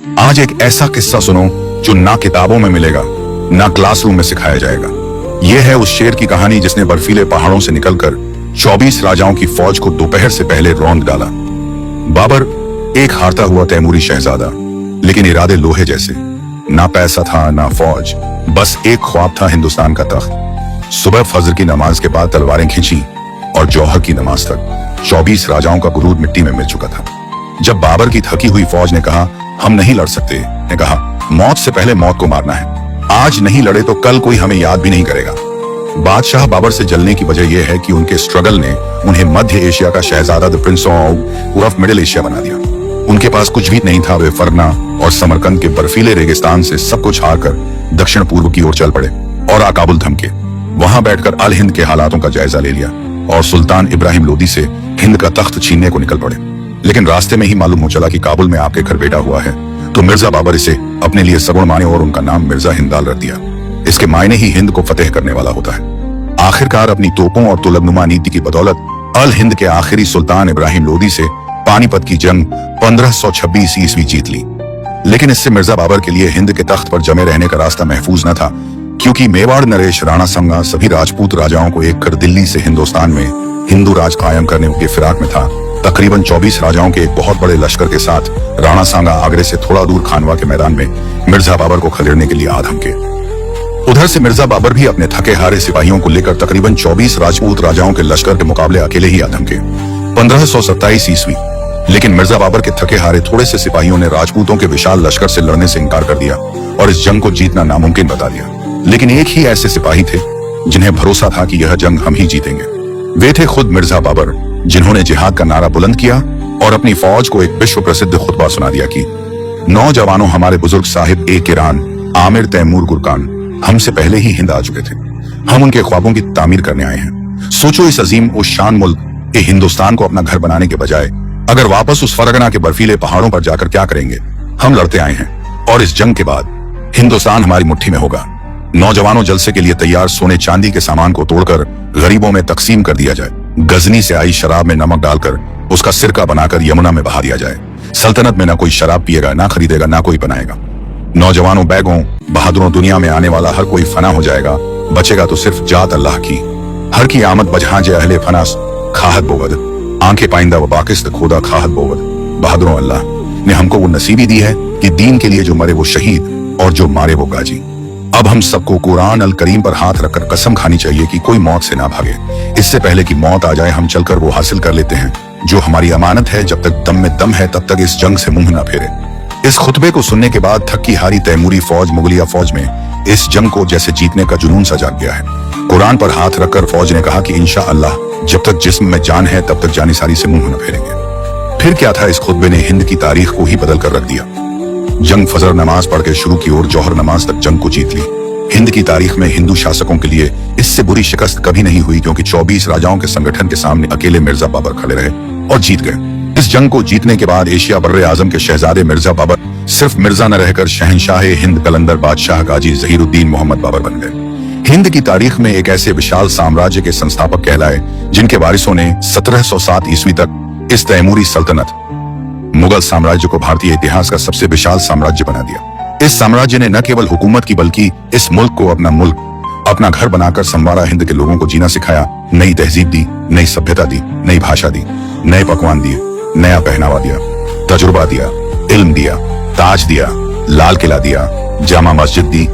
आज एक ऐसा किस्सा सुनो जो ना किताबों में मिलेगा ना क्लासरूम में सिखाया जाएगा। यह है उस शेर की कहानी जिसने बर्फीले पहाड़ों से निकलकर 24 राजाओं की फौज को दोपहर से पहले रौंद डाला। बाबर एक हारता हुआ तैमूरी शहजादा, लेकिन इरादे लोहे जैसे। ना पैसा था ना फौज, बस एक ख्वाब था हिंदुस्तान का तख्त। सुबह फजर की नमाज के बाद तलवारें खींची और जौहर की नमाज तक 24 राजाओं का गुरूर मिट्टी में मिल चुका था। जब बाबर की थकी हुई फौज ने कहा हम नहीं लड़ सकते, ने कहा मौत से पहले मौत को मारना है। आज नहीं लड़े तो कल कोई हमें याद भी नहीं करेगा। बादशाह बाबर से जलने की वजह यह है कि उनके स्ट्रगल ने उन्हें मध्य एशिया का शहजादा the prince of Middle Asia बना दिया। उनके पास कुछ भी नहीं था। वे फरना और समरकंद के बर्फीले रेगिस्तान से सब कुछ हारकर दक्षिण पूर्व की ओर चल पड़े और काबुल धमके। वहां बैठकर अल हिंद के हालातों का जायजा ले लिया और सुल्तान इब्राहिम लोदी से हिंद का तख्त छीनने को निकल पड़े। लेकिन रास्ते में ही मालूम हो चला कि काबुल में आपके घर बेटा हुआ है, तो मिर्जा बाबर इसे अपने लिए सगुण माने और उनका नाम मिर्जा हिंदाल रख दिया। इसके मायने ही हिंद को फतेह करने वाला होता है। आखिरकार अपनी तोपों और तुलबनुमा नीति की बदौलत अल हिंद के आखिरी सुल्तान इब्राहिम लोदी से पानीपत की जंग 1526 ईस्वी जीत ली। लेकिन इससे मिर्जा बाबर के लिए हिंद के तख्त पर जमे रहने का रास्ता महफूज न था, क्योंकि मेवाड़ नरेश राणा संगा सभी राजपूत राजाओं को एक कर दिल्ली से हिंदुस्तान में हिंदू राज कायम करने के फिराक में था। तकरीबन 24 राजाओं के एक बहुत बड़े लश्कर के साथ राणा सांगा आगरे से थोड़ा दूर खानवा के मैदान में मिर्जा बाबर को खदेड़ने के लिए आ धमके। उधर से मिर्जा बाबर भी अपने थके हारे सिपाहियों को लेकर तकरीबन 24 राजपूत राजाओं के लश्कर के मुकाबले अकेले ही आ धमके। 1527 ईस्वी। लेकिन मिर्जा बाबर के थके हारे थोड़े से सिपाहियों ने राजपूतों के विशाल लश्कर से लड़ने से इनकार कर दिया और इस जंग को जीतना नामुमकिन बता दिया। लेकिन एक ही ऐसे सिपाही थे जिन्हें भरोसा था कि यह जंग हम ही जीतेंगे। वे थे खुद मिर्जा बाबर, जिन्होंने जिहाद का नारा बुलंद किया और अपनी फौज को एक विश्व प्रसिद्ध खुतबा सुना दिया कि नौजवानों, हमारे बुजुर्ग साहिब एक ईरान आमिर तैमूर गुरकान हमसे पहले ही हिंद आ चुके थे। हम उनके ख्वाबों की तामीर करने आए हैं। सोचो, इस अजीम उस शान मुल्क के हिंदुस्तान को अपना घर बनाने के बजाय अगर वापस उस फरगना के बर्फीले पहाड़ों पर जाकर क्या करेंगे। हम लड़ते आए हैं और इस जंग के बाद हिंदुस्तान हमारी मुट्ठी में होगा। नौजवानों, जलसे के लिए तैयार सोने चांदी के सामान को तोड़कर गरीबों में तकसीम कर दिया जाए। गजनी से आई शराब में नमक डालकर उसका सिरका बनाकर यमुना में बहा दिया जाए। सल्तनत में ना कोई शराब पिएगा, ना खरीदेगा, ना कोई बनाएगा। नौजवानों, बैगों, बहादुरों, दुनिया में आने वाला हर कोई फना हो जाएगा, बचेगा तो सिर्फ जात अल्लाह की। हर की आमद बजहां जे अहले फनास खाहत बोवद, आंखें पाइंदा व बाकिस्त खोदा खाहत बोवद। बहादुरों, अल्लाह ने हमको वो नसीबी दी है कि दीन के लिए जो मरे वो शहीद और जो मारे वो गाजी। अब हम सबको कुरान अल करीम पर हाथ रखकर कसम खानी चाहिए कि कोई मौत से ना भागे। इससे पहले कि मौत आ जाए, हम चलकर वो हासिल कर लेते हैं जो हमारी अमानत है। जब तक दम में दम है तब तक इस जंग से मुंह ना फेरे। इस खुतबे को सुनने के बाद थकी हारी तैमूरी फौज मुगलिया फौज में इस जंग को जैसे जीतने का जुनून सा जाग गया है। कुरान पर हाथ रखकर फौज ने कहा कि इंशा अल्लाह जब तक जिस्म में जान है तब तक जानिसारी से मुंह न फेरेंगे। फिर क्या था, इस खुतबे ने हिंद की तारीख को ही बदल कर रख दिया। जंग फजर नमाज पढ़ के शुरू की और जौहर नमाज तक जंग को जीत ली। हिंद की तारीख में हिंदू शासकों के लिए इससे बुरी शिकस्त कभी नहीं हुई, क्योंकि 24 राजाओं के संगठन के सामने अकेले मिर्जा बाबर खड़े रहे और जीत गए। इस जंग को जीतने के बाद एशिया बर्रे आजम के शहजादे मिर्जा बाबर सिर्फ मिर्जा न रहकर शहंशाह हिंद कलंदर बादशाह गाजी जहीरुद्दीन मोहम्मद बाबर बन गए। हिंद की तारीख में एक ऐसे विशाल साम्राज्य के संस्थापक कहलाए जिनके वारिसों ने 1707 ईस्वी तक इस तैमूरी सल्तनत मुगल साम्राज्य को भारतीय इतिहास का सबसे विशाल साम्राज्य बना दिया। इस साम्राज्य ने न केवल हुकूमत की बल्कि इस मुल्क को अपना घर बनाकर संवारा। हिंद के लोगों को जीना सिखाया, नई तहजीब दी, नई सभ्यता दी, नई भाषा दी, नए पकवान दिए, नया पहनावा दिया, तजुर्बा दिया, इल्म दिया, ताज दिया, लाल किला दिया, जामा मस्जिद दी,